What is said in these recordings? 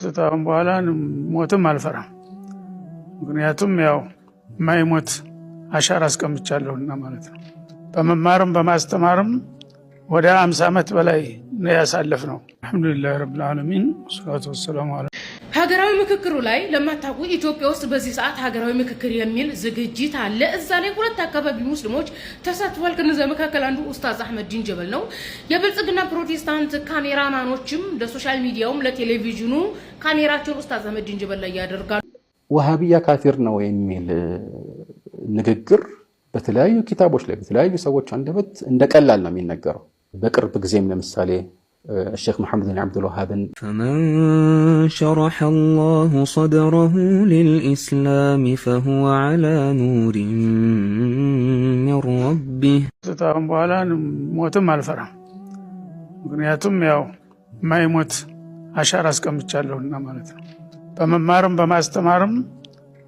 ከዛም በኋላ ሞትም አልፈራም። ምክንያቱም ያው ማይሞት አሻራ አስቀምጫለሁና ማለት ነው። በመማርም በማስተማርም ወደ 50 ዓመት በላይ ነው ያሳለፍነው። አልহামዱሊላህ ረብል ዓለሚን ወሰላቱ ወሰላሙ ዐላ ሀገራዊ ምክክሩ ላይ ለማታውቁ ኢትዮጵያ ውስጥ በዚህ ሰዓት ሀገራዊ ምክክር የሚል ዝግጅት አለ። እዛ ላይ ሁለት አካባቢ ሙስሊሞች ተሳትፏል። ከነዛ መካከል አንዱ ኡስታዝ አህመድ ዲን ጀበል ነው። የብልጽግና ፕሮቴስታንት ካሜራማኖችም ለሶሻል ሚዲያውም ለቴሌቪዥኑ ካሜራቸውን ኡስታዝ አህመድ ዲን ጀበል ላይ ያደርጋሉ። ወሃቢያ ካፊር ነው የሚል ንግግር በተለያዩ ኪታቦች ላይ በተለያዩ ሰዎች አንደበት እንደቀላል ነው የሚነገረው። በቅርብ ጊዜም ለምሳሌ الشيخ محمد بن عبد الوهاب فمن شرح الله صدره للإسلام فهو على نور من ربه ከዛም በኋላ ሞትም አልፈራም። ምክንያቱም ያው ማይሞት አሻራ አስቀምጫለሁና ማለት ነው። በመማርም በማስተማርም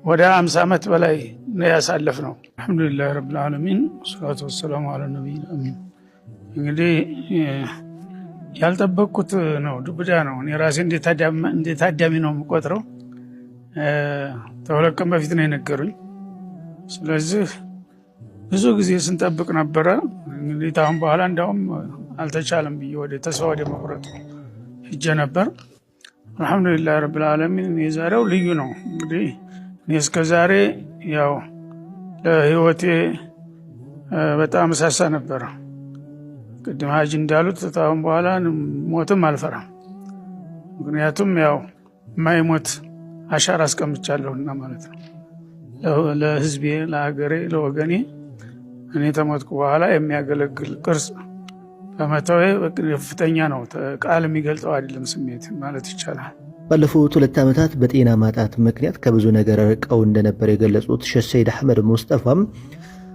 ወደ 50 ዓመት በላይ ነው ያሳለፍነው። አልহামዱሊላህ ረብል ዓለሚን ወሰላቱ ወሰላሙ ዐላ ነብይና አሚን። እንግዲህ ያልጠበቅኩት ነው፣ ዱብዳ ነው። እኔ ራሴ እንደ ታዳሚ ነው የምቆጥረው። ተወለቀ በፊት ነው የነገሩኝ። ስለዚህ ብዙ ጊዜ ስንጠብቅ ነበረ። እንግዲህ ታውን በኋላ እንደውም አልተቻለም ብዬ ወደ ተስፋ ወደ መቁረጥ ሄጄ ነበር። አልহামዱሊላህ ረብል ዓለሚን የዛሬው ልዩ ነው። እንግዲህ እኔ እስከዛሬ ያው ለህይወቴ በጣም ሳሳ ነበር። ቅድም ሀጂ እንዳሉት ታውን በኋላ ሞትም አልፈራም። ምክንያቱም ያው ማይሞት አሻራ አስቀምጫለሁና ማለት ነው። ለህዝቤ፣ ለሀገሬ፣ ለወገኔ እኔ ተሞትኩ በኋላ የሚያገለግል ቅርጽ በመተዌ ከፍተኛ ነው። ቃል የሚገልጸው አይደለም ስሜት ማለት ይቻላል። ባለፉት 2 ዓመታት በጤና ማጣት ምክንያት ከብዙ ነገር ርቀው እንደነበር የገለጹት ሼህ ሰይድ አህመድ ሙስጠፋም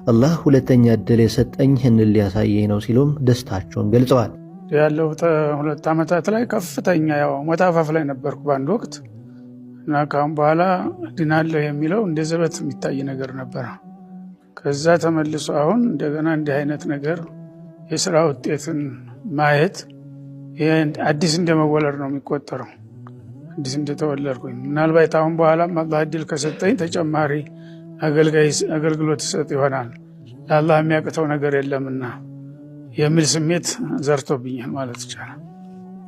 አላህ ሁለተኛ እድል የሰጠኝ ይህንን ሊያሳየኝ ነው ሲሉም ደስታቸውን ገልጸዋል። ያለፉት 2 ዓመታት ላይ ከፍተኛ ያው ሞት አፋፍ ላይ ነበርኩ በአንድ ወቅት እና ካሁን በኋላ ድናለሁ የሚለው እንደ ዘበት የሚታይ ነገር ነበር። ከዛ ተመልሶ አሁን እንደገና እንዲህ አይነት ነገር የሥራ ውጤትን ማየት አዲስ እንደመወለድ ነው የሚቆጠረው። አዲስ እንደተወለድኩኝ ምናልባት አሁን በኋላ አላህ እድል ከሰጠኝ ተጨማሪ አገልግሎት ይሰጥ ይሆናል። ለአላህ የሚያቅተው ነገር የለምና የሚል ስሜት ዘርቶብኛል ማለት ይቻላል።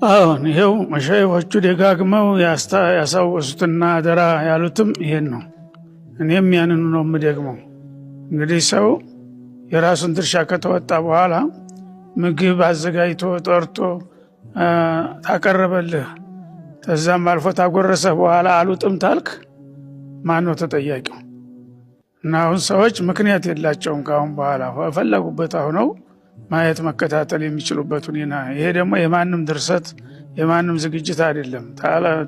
አሁን ይሄው መሻይኾቹ ደጋግመው ያሳወሱትና አደራ ያሉትም ይሄን ነው። እኔም ያንኑ ነው የምደግመው። እንግዲህ ሰው የራሱን ድርሻ ከተወጣ በኋላ ምግብ አዘጋጅቶ ጠርቶ ታቀረበልህ ተዛም አልፎ ታጎረሰ በኋላ አሉጥም ታልክ ማን ነው ተጠያቂው? እና አሁን ሰዎች ምክንያት የላቸውም። ካሁን በኋላ ፈለጉበት ሆነው ማየት መከታተል የሚችሉበት ሁኔታ። ይሄ ደግሞ የማንም ድርሰት የማንም ዝግጅት አይደለም።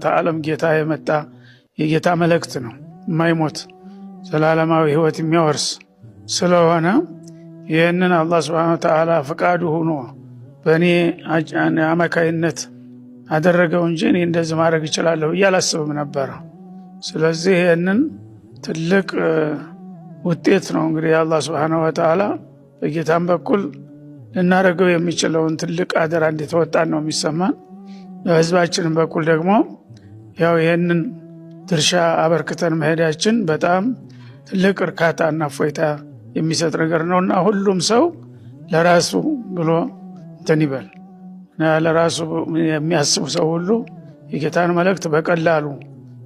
ተዓለም ጌታ የመጣ የጌታ መልእክት ነው። የማይሞት ዘላለማዊ ህይወት የሚያወርስ ስለሆነ ይህንን አላህ ሱብሓነሁ ወተዓላ ፈቃዱ ሆኖ በእኔ አማካይነት አደረገው እንጂ እኔ እንደዚህ ማድረግ እችላለሁ እያላስብም ነበር። ስለዚህ ይህንን ትልቅ ውጤት ነው እንግዲህ አላህ ሱብሓነሁ ወተዓላ በጌታም በኩል ልናደርገው የሚችለውን ትልቅ አደራ እንደተወጣን ነው የሚሰማን። በህዝባችንም በኩል ደግሞ ያው ይህንን ድርሻ አበርክተን መሄዳችን በጣም ትልቅ እርካታና እፎይታ የሚሰጥ ነገር ነውና ሁሉም ሰው ለራሱ ብሎ እንትን ይበል። ለራሱ የሚያስብ ሰው ሁሉ የጌታን መልእክት በቀላሉ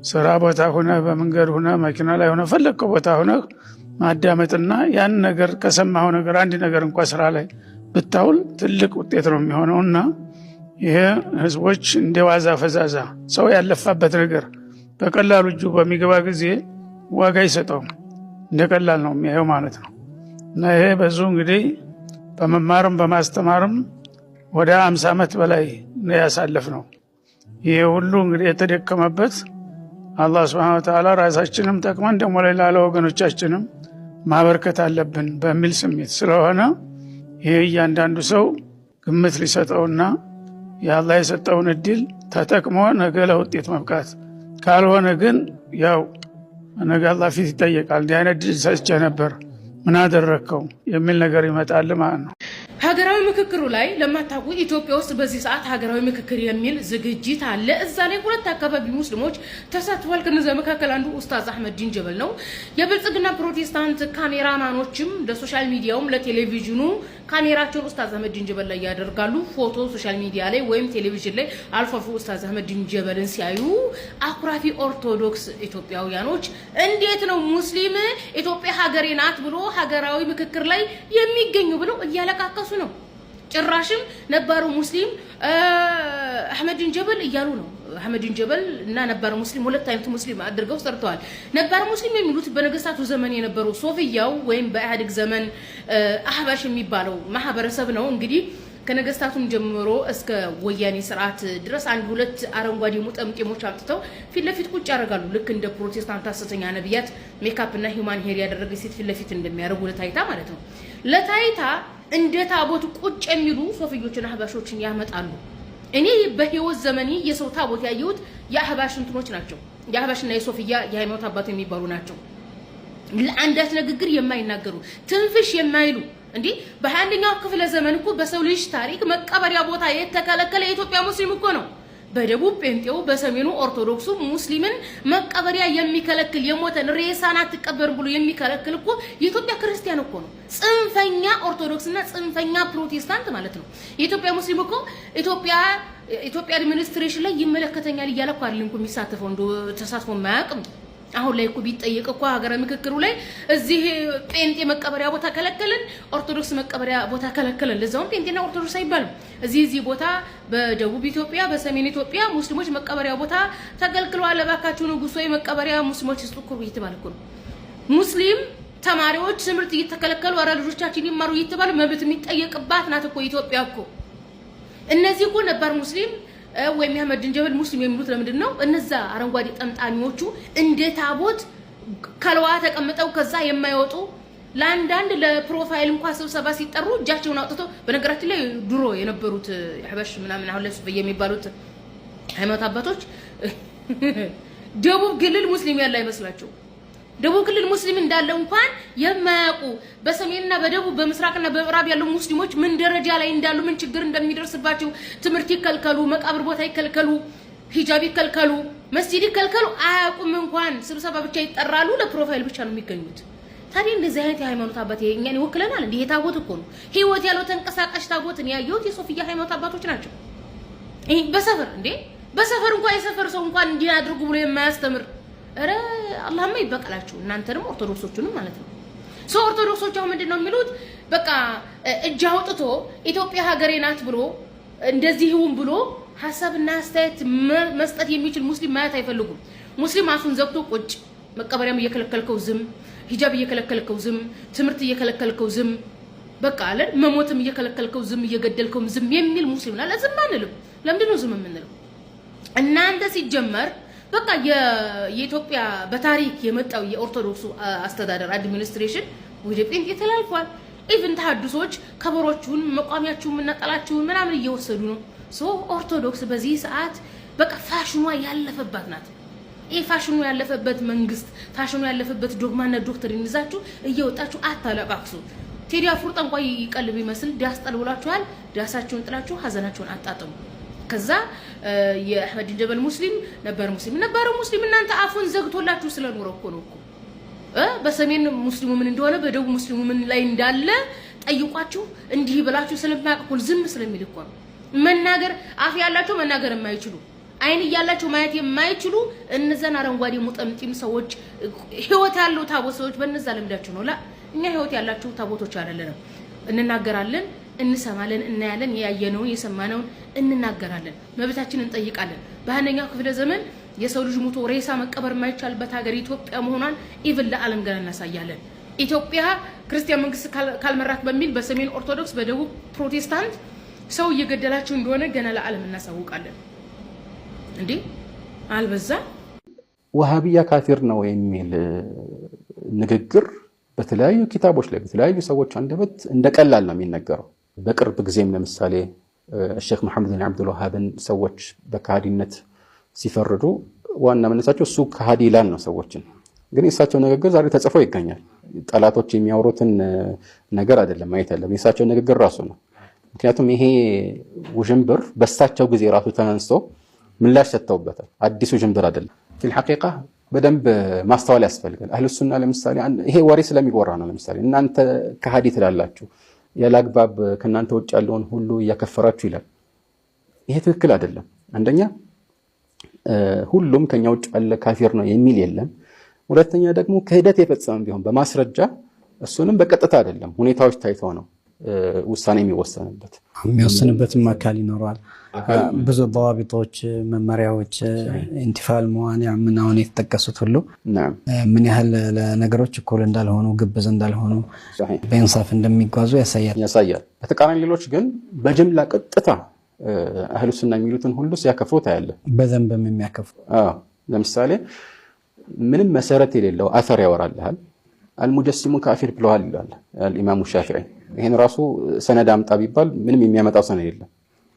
ስራ ቦታ ሆነ በመንገድ ሆነ መኪና ላይ ሆነ ፈለከው ቦታ ሆነ ማዳመጥና ያን ነገር ከሰማው ነገር አንድ ነገር እንኳን ስራ ላይ ብታውል ትልቅ ውጤት ነው የሚሆነውና ይሄ ህዝቦች እንደዋዛ ፈዛዛ ሰው ያለፋበት ነገር በቀላሉ እጁ በሚገባ ጊዜ ዋጋ ይሰጠው እንደቀላል ነው የሚያየው ማለት ነው። እና ይሄ በዙ እንግዲህ በመማርም በማስተማርም ወደ 50 ዓመት በላይ ነው ያሳለፍነው። ይሄ ሁሉ እንግዲህ የተደከመበት አላህ Subhanahu Wa Ta'ala ራሳችንም ጠቅመን ደግሞ ለሌላ ወገኖቻችንም ማበርከት አለብን በሚል ስሜት ስለሆነ ይሄ እያንዳንዱ ሰው ግምት ሊሰጠውና የአላህ የሰጠውን እድል ተጠቅሞ ነገ ለውጤት መብቃት ካልሆነ ግን ያው ነገ አላህ ፊት ይጠየቃል። እንዲህ አይነት እድል ሰጥቼ ነበር ምን አደረከው የሚል ነገር ይመጣል ማለት ነው። ሀገራዊ ምክክሩ ላይ ለማታውቁ ኢትዮጵያ ውስጥ በዚህ ሰዓት ሀገራዊ ምክክር የሚል ዝግጅት አለ። እዛ ላይ ሁለት አካባቢ ሙስሊሞች ተሳትፏል። ከነዛ መካከል አንዱ ኡስታዝ አህመድ ዲን ጀበል ነው። የብልጽግና ፕሮቴስታንት ካሜራማኖችም ለሶሻል ሚዲያውም ለቴሌቪዥኑ ካሜራቸውን ኡስታዝ አህመድ ዲን ጀበል ላይ ያደርጋሉ። ፎቶ ሶሻል ሚዲያ ላይ ወይም ቴሌቪዥን ላይ አልፎ አልፎ ኡስታዝ አህመድ ዲን ጀበልን ሲያዩ አኩራፊ ኦርቶዶክስ ኢትዮጵያውያኖች እንዴት ነው ሙስሊም ኢትዮጵያ ሀገሬ ናት ብሎ ሀገራዊ ምክክር ላይ የሚገኙ ብለው እያለቃቀሱ ነው። ጭራሽም ነባሩ ሙስሊም አህመድ ዲን ጀበል እያሉ ነው። አህመድ ዲን ጀበል እና ነባሩ ሙስሊም ሁለት አይነት ሙስሊም አድርገው ሰርተዋል። ነባሩ ሙስሊም የሚሉት በነገስታቱ ዘመን የነበረው ሶፊያው ወይም በኢህአዴግ ዘመን አህባሽ የሚባለው ማህበረሰብ ነው። እንግዲህ ከነገስታቱም ጀምሮ እስከ ወያኔ ስርዓት ድረስ አንድ ሁለት አረንጓዴ ሙጠምጤሞች አምጥተው ፊት ለፊት ቁጭ ያደርጋሉ። ልክ እንደ ፕሮቴስታንት ሐሰተኛ ነብያት ሜካፕ እና ሂውማን ሄር ያደረገ ሴት ፊት ለፊት እንደሚያደርጉ ለታይታ ማለት ነው። ለታይታ እንደ ታቦት ቁጭ የሚሉ ሶፊዮችና አህባሾችን ያመጣሉ። እኔ በህይወት ዘመኔ የሰው ታቦት ያየሁት የአህባሽ እንትኖች ናቸው። የአህባሽና የሶፊያ የሃይማኖት አባት የሚባሉ ናቸው። ለአንዳች ንግግር የማይናገሩ ትንፍሽ የማይሉ እንዴ በ21ኛው ክፍለ ዘመን እኮ በሰው ልጅ ታሪክ መቀበሪያ ቦታ የተከለከለ የኢትዮጵያ ሙስሊም እኮ ነው። በደቡብ ጴንጤው በሰሜኑ ኦርቶዶክሱ ሙስሊምን መቀበሪያ የሚከለክል የሞተን ሬሳን አትቀበርም ብሎ የሚከለክል እኮ የኢትዮጵያ ክርስቲያን እኮ ነው። ጽንፈኛ ኦርቶዶክስና ጽንፈኛ ፕሮቴስታንት ማለት ነው። የኢትዮጵያ ሙስሊም እኮ ኢትዮጵያ አድሚኒስትሬሽን ላይ ይመለከተኛል እያለ እኮ አይደለም እኮ የሚሳተፈው እንደ ተሳትፎ ማያውቅም። አሁን ላይ እኮ ቢጠየቅ እኮ ሀገራዊ ምክክሩ ላይ እዚህ ጴንጤ መቀበሪያ ቦታ ከለከልን፣ ኦርቶዶክስ መቀበሪያ ቦታ ከለከልን። ለዛውም ጴንጤና ኦርቶዶክስ አይባልም። እዚህ ቦታ በደቡብ ኢትዮጵያ በሰሜን ኢትዮጵያ ሙስሊሞች መቀበሪያ ቦታ ተከልክለዋል። እባካችሁ ንጉሶ መቀበሪያ ሙስሊሞች ይስጡኩ እየተባለ እኮ ነው። ሙስሊም ተማሪዎች ትምህርት እየተከለከሉ አረ ልጆቻችን ይማሩ እየተባለ መብት የሚጠየቅባት ናት እኮ ኢትዮጵያ እኮ። እነዚህ እኮ ነባር ሙስሊም ወይም አህመድ ዲን ጀበል ሙስሊም የሚሉት ለምንድን ነው? እነዛ አረንጓዴ ጠምጣሚዎቹ እንደ ታቦት ከለዋ ተቀምጠው ከዛ የማይወጡ ለአንዳንድ ለፕሮፋይል እንኳን ስብሰባ ሲጠሩ እጃቸውን አውጥተው በነገራችን ላይ ድሮ የነበሩት አህባሽ ምናምን አሁን ለሱ የሚባሉት ሃይማኖት አባቶች ደቡብ ክልል ሙስሊም ያለ አይመስላቸው። ደቡብ ክልል ሙስሊም እንዳለ እንኳን የማያውቁ በሰሜንና በደቡብ በምስራቅና በምዕራብ ያሉ ሙስሊሞች ምን ደረጃ ላይ እንዳሉ ምን ችግር እንደሚደርስባቸው ትምህርት ይከልከሉ፣ መቃብር ቦታ ይከልከሉ፣ ሂጃብ ይከልከሉ፣ መስጂድ ይከልከሉ አያውቁም። እንኳን ስብሰባ ብቻ ይጠራሉ፣ ለፕሮፋይል ብቻ ነው የሚገኙት። ታዲያ እንደዚህ አይነት የሃይማኖት አባት እኛን ይወክለናል እንዴ? የታቦት እኮ ነው ህይወት ያለው ተንቀሳቃሽ ታቦትን ያየሁት የሶፊያ ሃይማኖት አባቶች ናቸው። ይሄ በሰፈር እንዴ በሰፈር እንኳን የሰፈር ሰው እንኳን እንዲህ አድርጉ ብሎ የማያስተምር አረ አላህማ ይበቀላችሁ እናንተንም ኦርቶዶክሶቹንም ማለት ነው። ኦርቶዶክሶቹ አሁን ምንድነው የሚሉት? በቃ እጅ አውጥቶ ኢትዮጵያ ሀገሬ ናት ብሎ እንደዚህ ይሁን ብሎ ሐሳብና አስተያየት መስጠት የሚችል ሙስሊም ማየት አይፈልጉም። ሙስሊም አፉን ዘግቶ ቁጭ፣ መቀበሪያም እየከለከልከው ዝም፣ ሂጃብ እየከለከልከው ዝም፣ ትምህርት እየከለከልከው ዝም፣ በቃ አለ መሞትም እየከለከልከው ዝም፣ እየገደልከው ዝም የሚል ሙስሊም አለ። ዝም አንልም። ለምንድን ነው ዝም የምንለው? እናንተ ሲጀመር በቃ የኢትዮጵያ በታሪክ የመጣው የኦርቶዶክሱ አስተዳደር አድሚኒስትሬሽን ወደ ጴንጤ ተላልፏል። ኢቭን ተሐድሶች ከበሮቹን መቋሚያችሁን መነጠላችሁን ምናምን እየወሰዱ ነው። ኦርቶዶክስ በዚህ ሰዓት በቃ ፋሽኗ ያለፈባት ናት። ይሄ ፋሽኑ ያለፈበት መንግስት፣ ፋሽኑ ያለፈበት ዶግማና ዶክትሪን ይዛችሁ እየወጣችሁ አታለቃቅሱ። ቴዲ አፍሮ ጠንቋይ ይቀልብ ይመስል ዳስ ጠልብላችኋል። ዳሳችሁን ጥላችሁ ሀዘናችሁን አጣጥሙ። ከዛ የአህመድ ዲን ጀበል ሙስሊም ነበር ሙስሊም እናንተ አፉን ዘግቶላችሁ ስለኖረ እኮ ነው እኮ በሰሜን ሙስሊሙ ምን እንደሆነ በደቡብ ሙስሊሙ ምን ላይ እንዳለ ጠይቋችሁ እንዲህ ብላችሁ ስለማያውቁ ዝም ስለሚል እኮ ነው። መናገር አፍ ያላችሁ መናገር የማይችሉ አይን ያላችሁ ማየት የማይችሉ እነዛን አረንጓዴ ሙጠምጢም ሰዎች ህይወት ያለው ታቦት ሰዎች በእነዛ ለምዳችሁ ነው። እኛ ህይወት ያላችሁ ታቦቶች አይደለንም። እንናገራለን፣ እንሰማለን፣ እናያለን፣ ያየነውን የሰማነውን እንናገራለን፣ መብታችንን እንጠይቃለን። በ21ኛው ክፍለ ዘመን የሰው ልጅ ሞቶ ሬሳ መቀበር የማይቻልበት ሀገር ኢትዮጵያ መሆኗን ኢቭን ለዓለም ገና እናሳያለን። ኢትዮጵያ ክርስቲያን መንግስት ካልመራት በሚል በሰሜን ኦርቶዶክስ በደቡብ ፕሮቴስታንት ሰው እየገደላቸው እንደሆነ ገና ለዓለም እናሳውቃለን። እንዴ አልበዛ? ወሃቢያ ካፊር ነው የሚል ንግግር በተለያዩ ኪታቦች ላይ በተለያዩ ሰዎች አንደበት እንደቀላል ነው የሚነገረው። በቅርብ ጊዜም ለምሳሌ ሼክ መሐመድ ቢን አብዱል ወሃብን ሰዎች በካዲነት ሲፈርዱ ዋና መነሳቸው እሱ ካዲ ይላል ነው ሰዎችን። ግን የእሳቸው ንግግር ዛሬ ተጽፎ ይገኛል። ጠላቶች የሚያወሩትን ነገር አይደለም ማየት ያለብን፣ የእሳቸው ንግግር ራሱ ነው። ምክንያቱም ይሄ ውዥንብር በእሳቸው ጊዜ ራሱ ተነስቶ ምላሽ ሰጥተውበታል። አዲሱ ውዥንብር አይደለም። ፊል ሐቂቃ በደንብ ማስተዋል ያስፈልጋል። አህሉ ሱና ለምሳሌ ይሄ ወሬ ስለሚወራ ነው። ለምሳሌ እናንተ ከሃዲ ትላላችሁ፣ ያላግባብ ከእናንተ ውጭ ያለውን ሁሉ እያከፈራችሁ ይላል። ይሄ ትክክል አይደለም። አንደኛ ሁሉም ከኛ ውጭ ያለ ካፊር ነው የሚል የለም። ሁለተኛ ደግሞ ክህደት የፈጸመ ቢሆን በማስረጃ እሱንም በቀጥታ አይደለም፣ ሁኔታዎች ታይተው ነው ውሳኔ የሚወሰንበት። የሚወስንበትም አካል ይኖረዋል። ብዙ ضوابطዎች፣ መመሪያዎች፣ ኢንቲፋል መዋኒዕ ምናምን የተጠቀሱት ሁሉ ምን ያህል ለነገሮች እኩል እንዳልሆኑ፣ ግብዝ እንዳልሆኑ፣ በኢንሳፍ እንደሚጓዙ ያሳያል። በተቃራኒ ሌሎች ግን በጅምላ ቀጥታ አህሉ ሱና የሚሉትን ሁሉ ሲያከፍሩ ታያለ። በዘንብም የሚያከፍሩ ለምሳሌ ምንም መሰረት የሌለው አፈር ያወራልሃል። አልሙጀሲሙን ካፊር ብለዋል ይላል ኢማሙ ሻፊዒ። ይሄን ራሱ ሰነድ አምጣ ቢባል ምንም የሚያመጣው ሰነድ የለም፣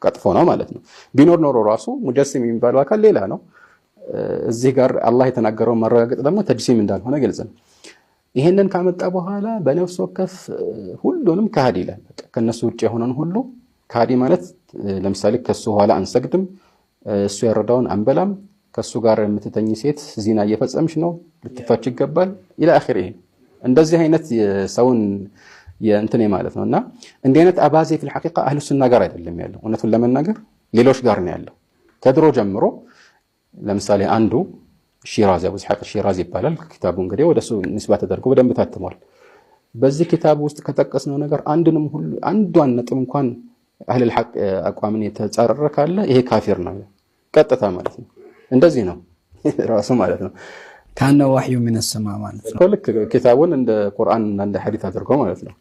ቀጥፎ ነው ማለት ነው። ቢኖር ኖሮ ራሱ ሙጀሲም የሚባለው አካል ሌላ ነው። እዚህ ጋር አላህ የተናገረውን ማረጋገጥ ደግሞ ተጅሲም እንዳልሆነ ግልጽ ነው። ይሄንን ካመጣ በኋላ በነፍስ ወከፍ ሁሉንም ከሃዲ ይላል። ከነሱ ውጭ የሆነን ሁሉ ከሃዲ ማለት ለምሳሌ ከሱ ኋላ አንሰግድም፣ እሱ ያረዳውን አንበላም፣ ከሱ ጋር የምትተኝ ሴት ዚና እየፈጸምሽ ነው፣ ልትፋች ይገባል ኢላ አኺሪ። እንደዚህ አይነት ሰውን የእንትን ማለት ነውና እንዲህ አይነት አባዜ ፊል ሐቂቃ አህሉ ሱና ጋር አይደለም ያለው። እውነቱን ለመናገር ሌሎች ጋር ነው ያለው ከድሮ ጀምሮ። ለምሳሌ አንዱ ሺራዚ አቡ ኢስሐቅ ሺራዚ ይባላል። ኪታቡ እንግዲህ ወደሱ ንስባ ተደርጎ በደንብ ታትሟል። በዚህ ኪታብ ውስጥ ከጠቀስነው ነገር አንዷን ነጥብ እንኳን አህለል ሐቅ አቋምን የተጻረረ ካለ ይሄ ካፊር ነው ቀጥታ ማለት ነው። እንደዚህ ነው ራሱ ማለት ነው። ካነ ወህዩ ሚነ ሰማ ማለት ነው። ልክ ኪታቡን እንደ ቁርአን እና እንደ ሐዲስ አድርጎ ማለት ነው።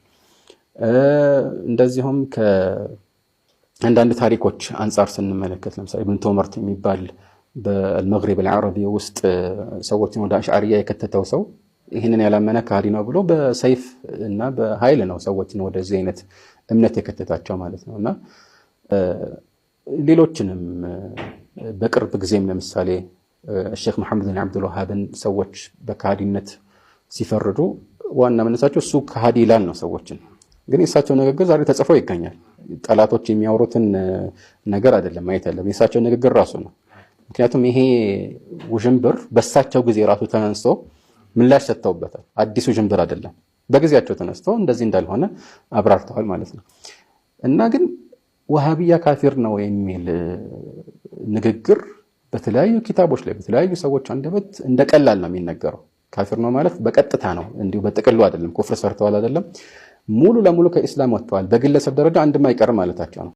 እንደዚሁም ከአንዳንድ ታሪኮች አንጻር ስንመለከት ለምሳሌ ኢብኑ ቶመርት የሚባል በመግሪብ አልዓረቢ ውስጥ ሰዎችን ወደ አሽዓሪያ የከተተው ሰው ይህንን ያላመነ ከሃዲ ነው ብሎ በሰይፍ እና በኃይል ነው ሰዎችን ወደዚህ አይነት እምነት የከተታቸው ማለት ነው። እና ሌሎችንም በቅርብ ጊዜም ለምሳሌ ሼክ መሐመድ ብን አብዱል ወሃብን ሰዎች በከሃዲነት ሲፈርዱ ዋና መነሳቸው እሱ ከሃዲ ይላል ነው ሰዎችን። ግን የእሳቸው ንግግር ዛሬ ተጽፎ ይገኛል። ጠላቶች የሚያወሩትን ነገር አይደለም ማየት ያለብን፣ የእሳቸው ንግግር ራሱ ነው። ምክንያቱም ይሄ ውዥንብር በእሳቸው ጊዜ ራሱ ተነስቶ ምላሽ ሰጥተውበታል። አዲሱ ውዥንብር አይደለም። በጊዜያቸው ተነስቶ እንደዚህ እንዳልሆነ አብራርተዋል ማለት ነው። እና ግን ወሃቢያ ካፊር ነው የሚል ንግግር በተለያዩ ኪታቦች ላይ በተለያዩ ሰዎች አንደበት እንደቀላል ነው የሚነገረው። ካፊር ነው ማለት በቀጥታ ነው፣ እንዲሁ በጥቅሉ አይደለም። ኩፍር ሰርተዋል አይደለም፣ ሙሉ ለሙሉ ከኢስላም ወጥተዋል። በግለሰብ ደረጃ አንድም አይቀርም ማለታቸው ነው።